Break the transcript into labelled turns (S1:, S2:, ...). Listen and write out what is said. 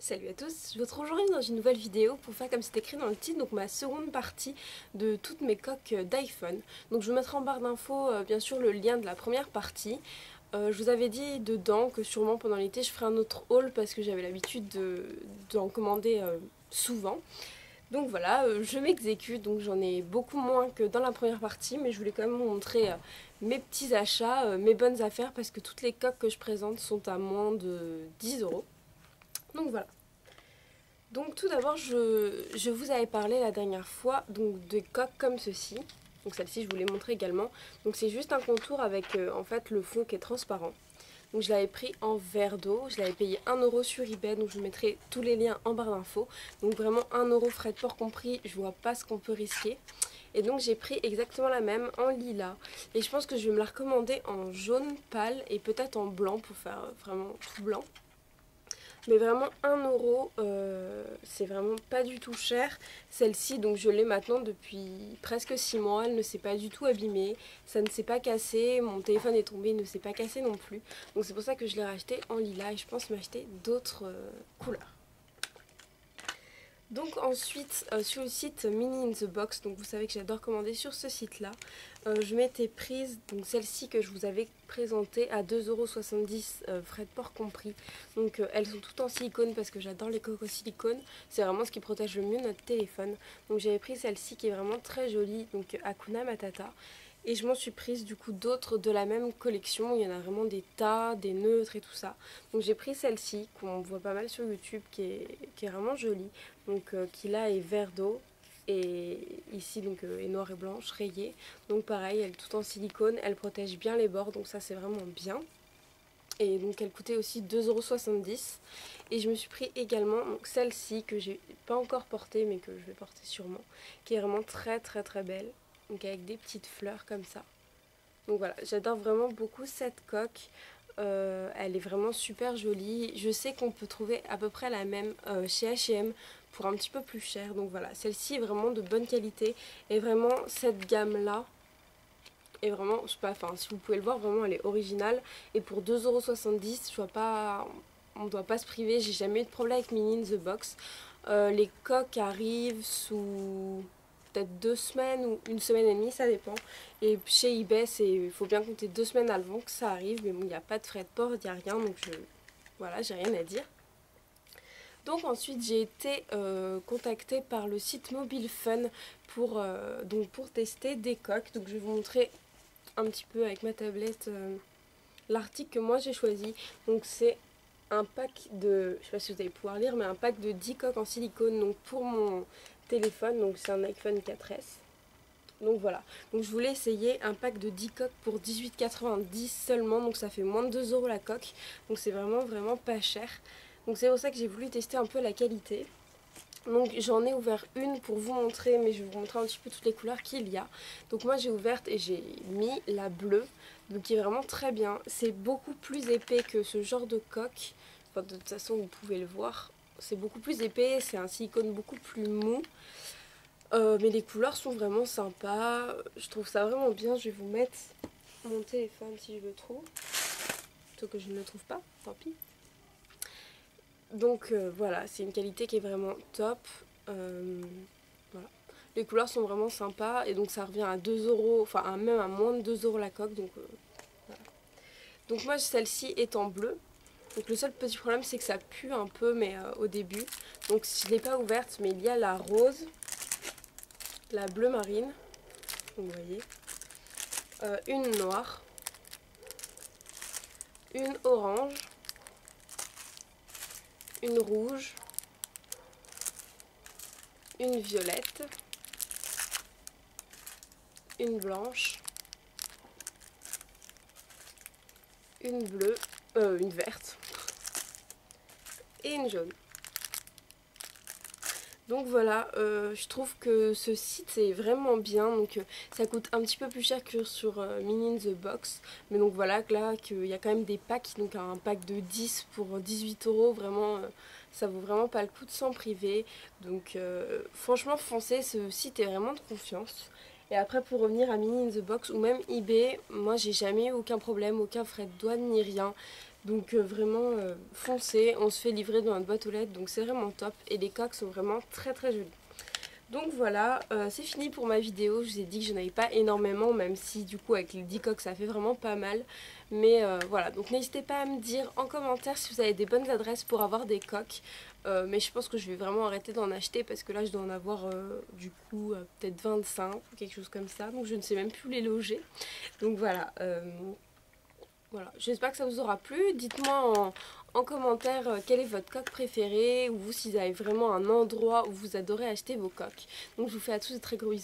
S1: Salut à tous, je vous retrouve aujourd'hui dans une nouvelle vidéo pour faire comme c'est écrit dans le titre, donc ma seconde partie de toutes mes coques d'iPhone. Donc je vous mettrai en barre d'infos bien sûr le lien de la première partie. Je vous avais dit dedans que sûrement pendant l'été je ferai un autre haul parce que j'avais l'habitude d'en commander souvent. Donc voilà, je m'exécute, donc j'en ai beaucoup moins que dans la première partie, mais je voulais quand même vous montrer mes petits achats, mes bonnes affaires parce que toutes les coques que je présente sont à moins de 10 €. Donc voilà. Donc tout d'abord, je vous avais parlé la dernière fois donc de coques comme ceci. Donc celle-ci, je vous l'ai montré également. Donc c'est juste un contour avec en fait le fond qui est transparent. Donc je l'avais pris en verre d'eau, je l'avais payé 1 € sur eBay, donc je vous mettrai tous les liens en barre d'infos. Donc vraiment 1 € frais de port compris, je vois pas ce qu'on peut risquer. Et donc j'ai pris exactement la même en lilas. Et je pense que je vais me la recommander en jaune pâle et peut-être en blanc pour faire vraiment tout blanc. Mais vraiment 1 €, c'est vraiment pas du tout cher. Celle-ci, donc je l'ai maintenant depuis presque 6 mois, elle ne s'est pas du tout abîmée, ça ne s'est pas cassé, mon téléphone est tombé, il ne s'est pas cassé non plus. Donc c'est pour ça que je l'ai racheté en lilas et je pense m'acheter d'autres couleurs. Donc ensuite sur le site Mini in the Box, donc vous savez que j'adore commander sur ce site là, je m'étais prise donc celle-ci que je vous avais présentée à 2,70 € frais de port compris. Donc elles sont toutes en silicone parce que j'adore les coques au silicone, c'est vraiment ce qui protège le mieux notre téléphone. Donc j'avais pris celle-ci qui est vraiment très jolie, donc Hakuna Matata. Et je m'en suis prise du coup d'autres de la même collection, il y en a vraiment des tas, des neutres et tout ça. Donc j'ai pris celle-ci qu'on voit pas mal sur YouTube qui est vraiment jolie. Donc qui là est vert d'eau et ici donc est noir et blanche rayée. Donc pareil, elle est toute en silicone, elle protège bien les bords, donc ça c'est vraiment bien. Et donc elle coûtait aussi 2,70 €. Et je me suis pris également celle-ci que j'ai pas encore portée mais que je vais porter sûrement, qui est vraiment très très très belle. Donc avec des petites fleurs comme ça. Donc voilà, j'adore vraiment beaucoup cette coque. Elle est vraiment super jolie. Je sais qu'on peut trouver à peu près la même chez H&M pour un petit peu plus cher. Donc voilà, celle-ci est vraiment de bonne qualité. Et vraiment, cette gamme-là est vraiment, je sais pas, enfin si vous pouvez le voir, vraiment elle est originale. Et pour 2,70 €, je vois pas, on ne doit pas se priver. J'ai jamais eu de problème avec Mini in the Box. Les coques arrivent sous peut-être 2 semaines ou 1 semaine et demie, ça dépend. Et chez eBay, il faut bien compter 2 semaines avant que ça arrive. Mais bon, il n'y a pas de frais de port, il n'y a rien. Donc voilà, j'ai rien à dire. Donc ensuite j'ai été contactée par le site Mobile Fun pour tester des coques. Donc je vais vous montrer un petit peu avec ma tablette l'article que moi j'ai choisi. Donc c'est un pack de, je sais pas si vous allez pouvoir lire, mais un pack de 10 coques en silicone donc pour mon téléphone. Donc c'est un iPhone 4S. Donc voilà, donc je voulais essayer un pack de 10 coques pour 18,90 € seulement, donc ça fait moins de 2 € la coque, donc c'est vraiment vraiment pas cher. Donc c'est pour ça que j'ai voulu tester un peu la qualité. Donc j'en ai ouvert une pour vous montrer, mais je vais vous montrer un petit peu toutes les couleurs qu'il y a. Donc moi j'ai ouverte et j'ai mis la bleue, donc qui est vraiment très bien. C'est beaucoup plus épais que ce genre de coque, enfin, de toute façon vous pouvez le voir. C'est beaucoup plus épais, c'est un silicone beaucoup plus mou. Mais les couleurs sont vraiment sympas, je trouve ça vraiment bien. Je vais vous mettre mon téléphone si je le trouve, plutôt que je ne le trouve pas, tant pis. Donc voilà, c'est une qualité qui est vraiment top. Voilà. Les couleurs sont vraiment sympas et donc ça revient à 2 €, enfin même à moins de 2 € la coque. Donc, voilà. Donc moi celle-ci est en bleu. Donc le seul petit problème c'est que ça pue un peu mais au début. Donc je ne l'ai pas ouverte mais il y a la rose, la bleu marine, vous voyez, une noire, une orange, une rouge, une violette, une blanche, une bleue, une verte et une jaune. Donc voilà, je trouve que ce site est vraiment bien, donc ça coûte un petit peu plus cher que sur Mini in the Box, mais donc voilà, là qu'il y a quand même des packs, donc un pack de 10 pour 18 €, vraiment ça vaut vraiment pas le coup de s'en priver. Donc franchement foncez, ce site est vraiment de confiance. Et après pour revenir à Mini in the Box ou même eBay, moi j'ai jamais eu aucun problème, aucun frais de douane ni rien. Donc vraiment foncez, on se fait livrer dans notre boîte aux lettres, donc c'est vraiment top et les coques sont vraiment très très jolies. Donc voilà, c'est fini pour ma vidéo. Je vous ai dit que je n'en avais pas énormément, même si du coup avec les 10 coques ça fait vraiment pas mal. Mais voilà, donc n'hésitez pas à me dire en commentaire si vous avez des bonnes adresses pour avoir des coques. Mais je pense que je vais vraiment arrêter d'en acheter parce que là je dois en avoir du coup peut-être 25 ou quelque chose comme ça. Donc je ne sais même plus où les loger. Donc voilà. Voilà, j'espère que ça vous aura plu. Dites-moi en commentaire quel est votre coque préférée ou vous si vous avez vraiment un endroit où vous adorez acheter vos coques. Donc je vous fais à tous de très gros bisous.